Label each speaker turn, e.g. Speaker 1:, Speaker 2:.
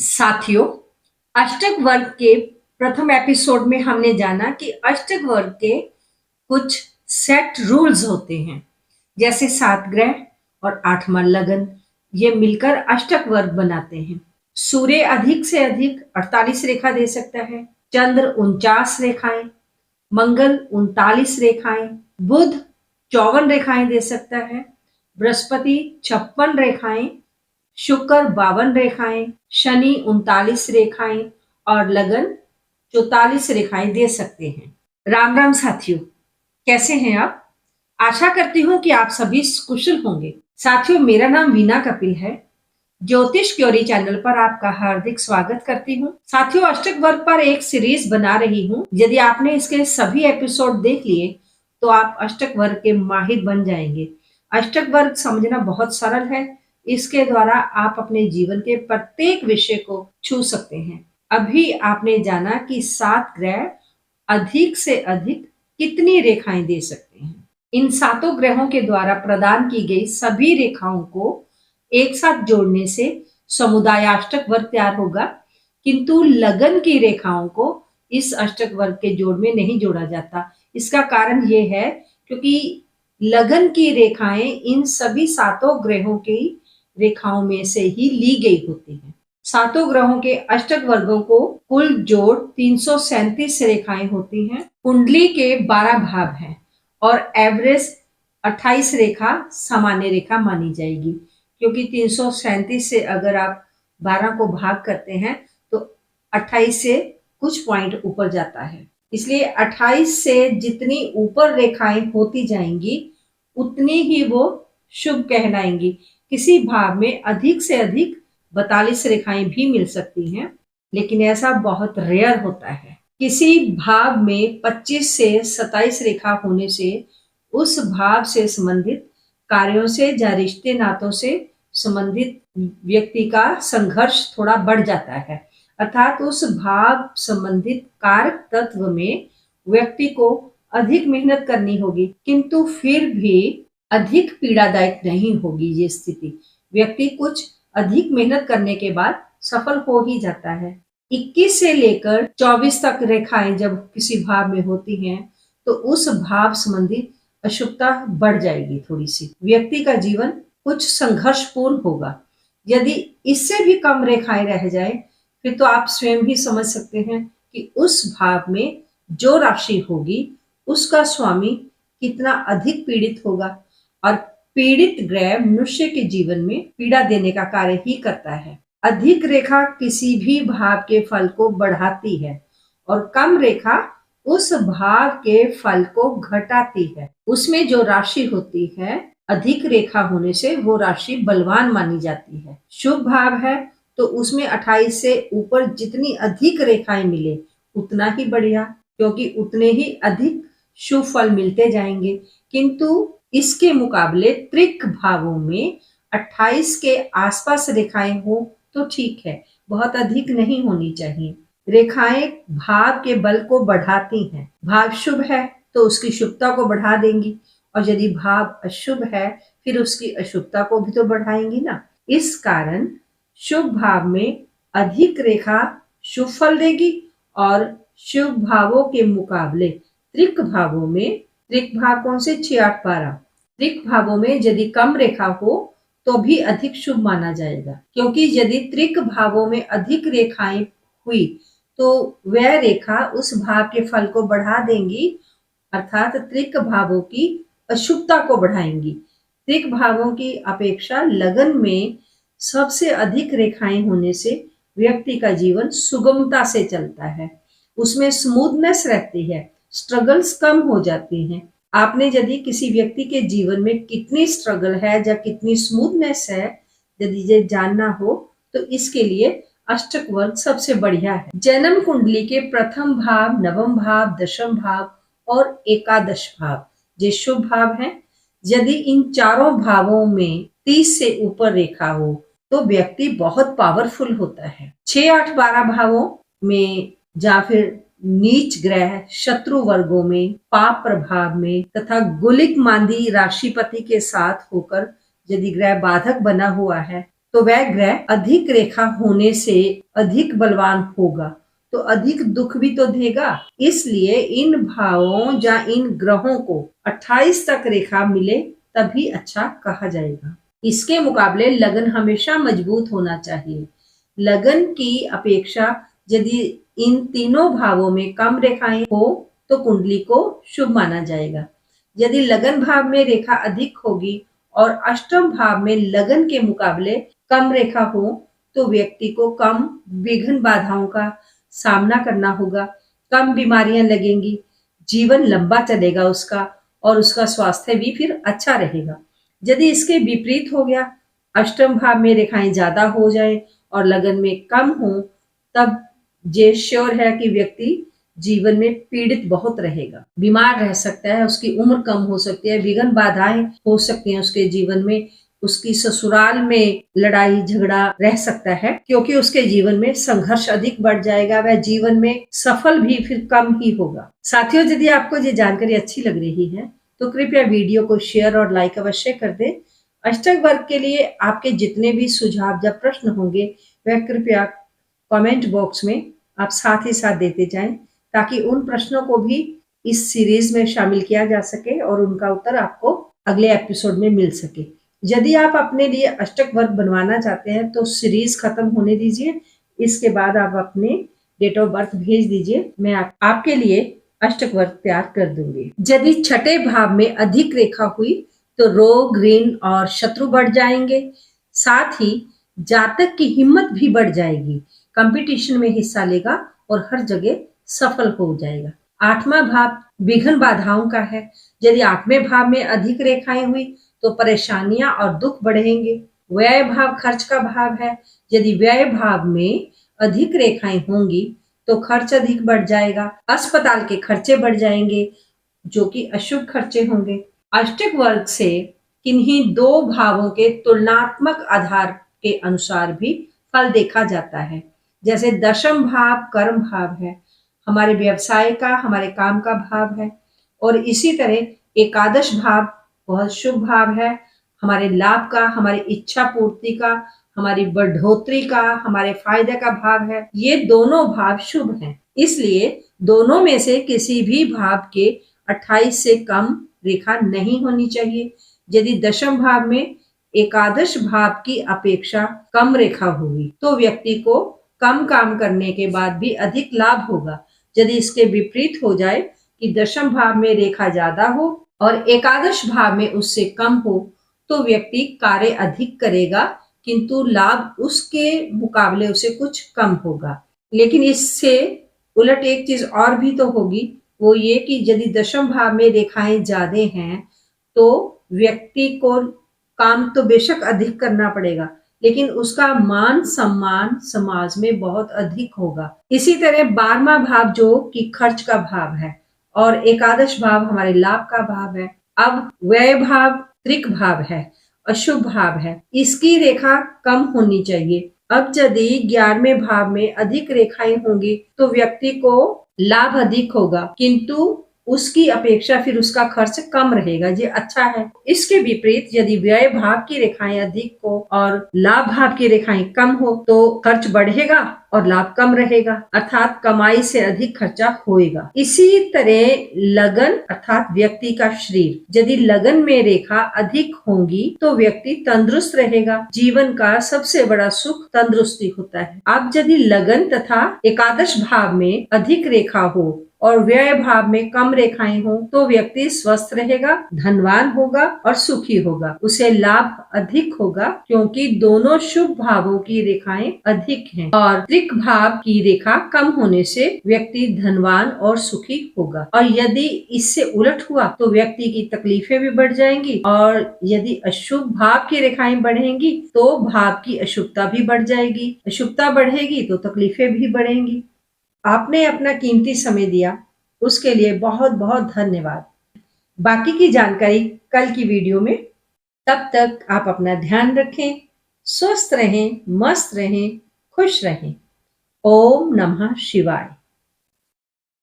Speaker 1: साथियों, अष्टक वर्ग के प्रथम एपिसोड में हमने जाना कि अष्टक वर्ग के कुछ सेट रूल्स होते हैं, जैसे 7 ग्रह और 8वां लगन। ये मिलकर अष्टक वर्ग बनाते हैं। सूर्य अधिक से अधिक 48 रेखा दे सकता है, चंद्र 49 रेखाएं, मंगल 39 रेखाएं, बुध 54 रेखाएं दे सकता है, बृहस्पति 56 रेखाएं, शुक्र 52 रेखाएं, शनि 39 रेखाएं और लगन 44 रेखाएं दे सकते हैं। राम राम साथियों, कैसे हैं आप? आशा करती हूँ कि आप सभी कुशल होंगे। साथियों, मेरा नाम वीना कपिल है। ज्योतिष क्योरी चैनल पर आपका हार्दिक स्वागत करती हूँ। साथियों, अष्टक वर्ग पर एक सीरीज बना रही हूँ। यदि आपने इसके सभी एपिसोड देख लिए तो आप अष्टक वर्ग के माहिर बन जाएंगे। अष्टक वर्ग समझना बहुत सरल है। इसके द्वारा आप अपने जीवन के प्रत्येक विषय को छू सकते हैं। अभी आपने जाना कि 7 ग्रह अधिक से अधिक कितनी रेखाएं दे सकते हैं। इन 7 ग्रहों के द्वारा प्रदान की गई सभी रेखाओं को एक साथ जोड़ने से समुदाय अष्टक वर्ग तैयार होगा, किंतु लगन की रेखाओं को इस अष्टक वर्ग के जोड़ में नहीं जोड़ा जाता। इसका कारण ये है क्योंकि लगन की रेखाएं इन सभी 7 ग्रहों की रेखाओं में से ही ली गई होती हैं। 7 ग्रहों के अष्टक वर्गों को कुल जोड़ 337 रेखाएं होती हैं। कुंडली के 12 भाव हैं और एवरेज 28 रेखा सामान्य रेखा मानी जाएगी, क्योंकि 337 से अगर आप 12 को भाग करते हैं तो 28 से कुछ पॉइंट ऊपर जाता है। इसलिए 28 से जितनी ऊपर रेखाएं होती जाएंगी उतनी ही वो शुभ कहलाएंगी। किसी भाव में अधिक से अधिक 42 रेखाएं भी मिल सकती हैं, लेकिन ऐसा बहुत रेयर होता है। किसी भाव में 25 से 27 रेखा होने से उस भाव से संबंधित कार्यों से या रिश्ते नातों से संबंधित व्यक्ति का संघर्ष थोड़ा बढ़ जाता है, अर्थात उस भाव संबंधित कारक तत्व में व्यक्ति को अधिक मेहनत करनी होगी, किंतु फिर भी अधिक पीड़ादायक नहीं होगी ये स्थिति। व्यक्ति कुछ अधिक मेहनत करने के बाद सफल हो ही जाता है। 21 से लेकर 24 तक रेखाएं जब किसी भाव में होती हैं तो उस भाव संबंधी अशुभता बढ़ जाएगी थोड़ी सी। व्यक्ति का जीवन कुछ संघर्षपूर्ण होगा। यदि इससे भी कम रेखाएं रह जाए फिर तो आप स्वयं ही समझ सकते हैं कि उस भाव में जो राशि होगी उसका स्वामी कितना अधिक पीड़ित होगा। और पीड़ित ग्रह मनुष्य के जीवन में पीड़ा देने का कार्य ही करता है। अधिक रेखा किसी भी भाव के फल को बढ़ाती है और कम रेखा उस भाव के फल को घटाती है। उसमें जो राशि होती है, अधिक रेखा होने से वो राशि बलवान मानी जाती है। शुभ भाव है तो उसमें 28 से ऊपर जितनी अधिक रेखाएं मिले उतना ही बढ़िया, क्योंकि उतने ही अधिक शुभ फल मिलते जाएंगे। किंतु इसके मुकाबले त्रिक भावों में 28 के आसपास रेखाएं हो तो ठीक है, बहुत अधिक नहीं होनी चाहिए। रेखाएं भाव के बल को बढ़ाती हैं। भाव शुभ है तो उसकी शुभता को बढ़ा देंगी, और यदि भाव अशुभ है फिर उसकी अशुभता को भी तो बढ़ाएंगी ना। इस कारण शुभ भाव में अधिक रेखा शुभ फल देगी और शुभ भावों के मुकाबले त्रिक भावों में, त्रिक भाव कौन से 6, 8, 12, त्रिक भावों में यदि कम रेखा हो तो भी अधिक शुभ माना जाएगा, क्योंकि यदि त्रिक भावों में अधिक रेखाएं हुई तो वह रेखा उस भाव के फल को बढ़ा देंगी, अर्थात त्रिक भावों की अशुभता को बढ़ाएंगी। त्रिक भावों की अपेक्षा लगन में सबसे अधिक रेखाएं होने से व्यक्ति का जीवन सुगमता से चलता है, उसमें स्मूथनेस रहती है, स्ट्रगल्स कम हो जाती हैं। आपने यदि किसी व्यक्ति के जीवन में कितनी स्ट्रगल है या कितनी स्मूथनेस है यदि ये जानना हो तो इसके लिए अष्टक वर्ग सबसे बढ़िया है। जन्म कुंडली के प्रथम भाव, नवम भाव, दशम भाव और एकादश भाव ये शुभ भाव हैं। यदि इन चारों भावों में 30 से ऊपर रेखा हो तो व्यक्ति बहुत पावरफुल होता है। 6, 8, 12 भावों में या फिर नीच ग्रह शत्रु वर्गों में, पाप प्रभाव में तथा गुलिक मांदी राशिपति के साथ होकर यदि ग्रह बाधक बना हुआ है तो वह ग्रह अधिक रेखा होने से अधिक बलवान होगा, तो अधिक दुख भी तो देगा। इसलिए इन भावों या इन ग्रहों को 28 तक रेखा मिले तभी अच्छा कहा जाएगा। इसके मुकाबले लगन हमेशा मजबूत होना चाहिए। लगन की अपेक्षा यदि इन तीनों भावों में कम रेखाएं हो तो कुंडली को शुभ माना जाएगा। यदि लगन भाव में रेखा अधिक होगी और अष्टम भाव में लगन के मुकाबले कम रेखा हो तो व्यक्ति को कम विघ्न बाधाओं का सामना करना होगा, कम बीमारियां लगेंगी, जीवन लंबा चलेगा उसका और उसका स्वास्थ्य भी फिर अच्छा रहेगा। यदि इसके विपरीत हो गया, अष्टम भाव में रेखाएं ज्यादा हो जाए और लगन में कम हो, तब ये श्योर है कि व्यक्ति जीवन में पीड़ित बहुत रहेगा, बीमार रह सकता है, उसकी उम्र कम हो सकती है, विघ्न बाधाएं हो सकती हैं उसके जीवन में, उसकी ससुराल में लड़ाई झगड़ा रह सकता है क्योंकि उसके जीवन में संघर्ष अधिक बढ़ जाएगा, वह जीवन में सफल भी फिर कम ही होगा। साथियों, यदि आपको ये जानकारी अच्छी लग रही है तो कृपया वीडियो को शेयर और लाइक अवश्य कर दें। अष्टक वर्ग के लिए आपके जितने भी सुझाव या प्रश्न होंगे वह कृपया कमेंट बॉक्स में आप साथ ही साथ देते जाएं ताकि उन प्रश्नों को भी इस सीरीज में शामिल किया जा सके और उनका उत्तर आपको अगले एपिसोड में मिल सके। यदि आप अपने लिए अष्टक वर्ग बनवाना चाहते हैं तो सीरीज खत्म होने दीजिए, इसके बाद आप अपने डेट ऑफ बर्थ भेज दीजिए, मैं आपके लिए अष्टक वर्ग तैयार कर दूंगी। यदि छठे भाव में अधिक रेखा हुई तो रोग ऋण और शत्रु बढ़ जाएंगे, साथ ही जातक की हिम्मत भी बढ़ जाएगी, कंपटीशन में हिस्सा लेगा और हर जगह सफल हो जाएगा। आठवां भाव विघ्न बाधाओं का है। यदि आठवें भाव में अधिक रेखाएं हुई तो परेशानियां और दुख बढ़ेंगे। व्यय भाव खर्च का भाव है। यदि व्यय भाव में अधिक रेखाएं होंगी तो खर्च अधिक बढ़ जाएगा, अस्पताल के खर्चे बढ़ जाएंगे जो कि अशुभ खर्चे होंगे। अष्टक वर्ग से किन्हीं दो भावों के तुलनात्मक आधार के अनुसार भी फल देखा जाता है। जैसे दशम भाव कर्म भाव है, हमारे व्यवसाय का, हमारे काम का भाव है, और इसी तरह एकादश भाव बहुत शुभ भाव है, हमारे लाभ का, हमारी इच्छा पूर्ति का, हमारी बढ़ोतरी का, हमारे फायदे का भाव है। ये दोनों भाव शुभ हैं, इसलिए दोनों में से किसी भी भाव के 28 से कम रेखा नहीं होनी चाहिए। यदि दशम भाव में एकादश भाव की अपेक्षा कम रेखा हुई तो व्यक्ति को कम काम करने के बाद भी अधिक लाभ होगा। यदि इसके विपरीत हो जाए कि दशम भाव में रेखा ज्यादा हो और एकादश भाव में उससे कम हो तो व्यक्ति कार्य अधिक करेगा किंतु लाभ उसके मुकाबले उसे कुछ कम होगा। लेकिन इससे उलट एक चीज और भी तो होगी, वो ये कि यदि दशम भाव में रेखाएं ज्यादा हैं तो व्यक्ति को काम तो बेशक अधिक करना पड़ेगा लेकिन उसका मान सम्मान समाज में बहुत अधिक होगा। इसी तरह 12वां भाव जो कि खर्च का भाव है और एकादश भाव हमारे लाभ का भाव है। अब व्यय भाव त्रिक भाव है, अशुभ भाव है, इसकी रेखा कम होनी चाहिए। अब यदि 11वें भाव में अधिक रेखाएं होंगी तो व्यक्ति को लाभ अधिक होगा किंतु उसकी अपेक्षा फिर उसका खर्च कम रहेगा, ये अच्छा है। इसके विपरीत यदि व्यय भाव की रेखाएं अधिक हो और लाभ भाव की रेखाएं कम हो तो खर्च बढ़ेगा और लाभ कम रहेगा, अर्थात कमाई से अधिक खर्चा होएगा। इसी तरह लगन अर्थात व्यक्ति का शरीर, यदि लगन में रेखा अधिक होंगी तो व्यक्ति तंदुरुस्त रहेगा। जीवन का सबसे बड़ा सुख तंदुरुस्ती होता है। अब यदि लगन तथा एकादश भाव में अधिक रेखा हो और व्यय भाव में कम रेखाएं हो तो व्यक्ति स्वस्थ रहेगा, धनवान होगा और सुखी होगा, उसे लाभ अधिक होगा क्योंकि दोनों शुभ भावों की रेखाएं अधिक हैं और त्रिक भाव की रेखा कम होने से व्यक्ति धनवान और सुखी होगा। और यदि इससे उलट हुआ तो व्यक्ति की तकलीफें भी बढ़ जाएंगी और यदि अशुभ भाव की रेखाएं बढ़ेंगी तो भाव की अशुभता भी बढ़ जाएगी, अशुभता बढ़ेगी तो तकलीफें भी बढ़ेंगी। आपने अपना कीमती समय दिया उसके लिए बहुत बहुत धन्यवाद। बाकी की जानकारी कल की वीडियो में। तब तक आप अपना ध्यान रखें, स्वस्थ रहें, मस्त रहें, खुश रहें। ओम नमः शिवाय।